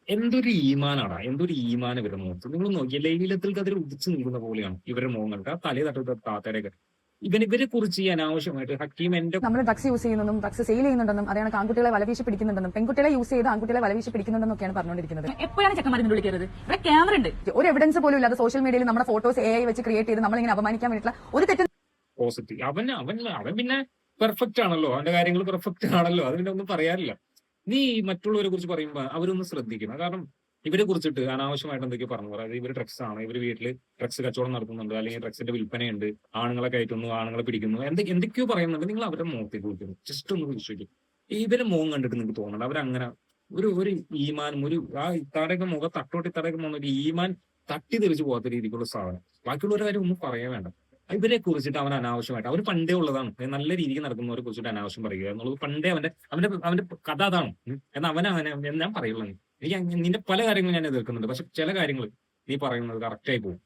എന്തൊരു ഈമാനാടാ, എന്തൊരു ഈമാൻ ഇവരുടെ മുഖത്ത്. നിങ്ങൾ നോക്കിയ ലൈലത്തിൽ കതിർ ഉദിച്ചു നിൽക്കുന്ന പോലെയാണ് ഇവരുടെ മുഖം കണ്ടിട്ട്. ആ തലേ തട്ട താത്തയുടെയൊക്കെ ഇവരെ കുറിച്ച് ഈ അനാവശ്യമായിട്ട് ഹക്കീം എന്റെ നമ്മൾ ഡ്രഗ്സ് യൂസ് ചെയ്യുന്നതും ഡ്രഗ്സ് സെയിൽ ചെയ്യുന്നുണ്ടെന്നും അതാണ് ആൺകുട്ടികളെ വലവീശി പിടിക്കുന്നുണ്ടെന്നും പെൺകുട്ടികളെ യൂസ് ചെയ്ത് ആൺകുട്ടികളെ വലവീശി പിടിക്കുന്നുണ്ടെന്നൊക്കെയാണ് പറഞ്ഞുകൊണ്ടിരിക്കുന്നത്. എപ്പോഴാണ് ചെക്കന്മാരെ വിളിക്കരുത്? ഇവിടെ ക്യാമറ ഉണ്ട്. ഒരു എവിഡൻസ് പോലും ഇല്ലാതെ സോഷ്യൽ മീഡിയയിൽ നമ്മുടെ ഫോട്ടോസ് AI വെച്ച് ക്രിയേറ്റ് ചെയ്ത് നമ്മളിങ്ങനെ അപമാനിക്കാൻ വേണ്ടിയിട്ടുള്ള ഒരു തെറ്റും പോസിറ്റീവ്. അവൻ പിന്നെ പെർഫെക്റ്റ് ആണല്ലോ, അവന്റെ കാര്യങ്ങൾ പെർഫെക്റ്റ് ആണല്ലോ, അത് പിന്നെ ഒന്നും പറയാനില്ല. നീ മറ്റുള്ളവരെ കുറിച്ച് പറയുമ്പോൾ അവരൊന്ന് ശ്രദ്ധിക്കണം. കാരണം ഇവരെ കുറിച്ചിട്ട് അനാവശ്യമായിട്ട് എന്തൊക്കെയോ പറഞ്ഞു അതായത് ഇവര് ഡ്രഗ്സ് ആണ്, ഇവര് വീട്ടില് ഡ്രഗ്സ് കച്ചവടം നടത്തുന്നുണ്ട്, അല്ലെങ്കിൽ ഡ്രഗ്സിന്റെ വിൽപ്പനയുണ്ട്, ആണുങ്ങളെ കയറ്റുന്നു, ആണുങ്ങളെ പിടിക്കുന്നു, എന്തൊക്കെയോ പറയുന്നുണ്ട്. നിങ്ങൾ അവരുടെ മുഖത്തേക്ക് വിളിക്കുന്നു, ജസ്റ്റ് ഒന്ന് വിശ്വസിക്കും. ഇവരെ മുഖം കണ്ടിട്ട് നിങ്ങൾക്ക് തോന്നുന്നുണ്ട് അവരങ്ങനെ ഒരു ഈമാനും ആ ഇത്താടെയൊക്കെ മുഖം ഇത്താടെയൊക്കെ പോകുന്ന ഒരു ഈമാൻ തട്ടി തെറിച്ച് പോകാത്ത രീതിക്കുള്ള സാധനം. ബാക്കിയുള്ളവരെ കാര്യം ഒന്നും പറയാൻ വേണ്ട. ഇവരെ കുറിച്ചിട്ട് അവൻ അനാവശ്യമായിട്ട് അവർ പണ്ടേ ഉള്ളതാണ്. നല്ല രീതിക്ക് നടക്കുന്നവരെ കുറിച്ചിട്ട് അനാവശ്യം പറയുക എന്നുള്ളത് പണ്ടേ അവന്റെ കഥ അതാണ്. എന്നാൽ അവനങ്ങനെ ഞാൻ പറയുള്ളൂ. എനിക്ക് നിന്റെ പല കാര്യങ്ങളും ഞാൻ എതിർക്കുന്നുണ്ട്, പക്ഷെ ചില കാര്യങ്ങൾ നീ പറയുന്നത് കറക്റ്റായി പോകും.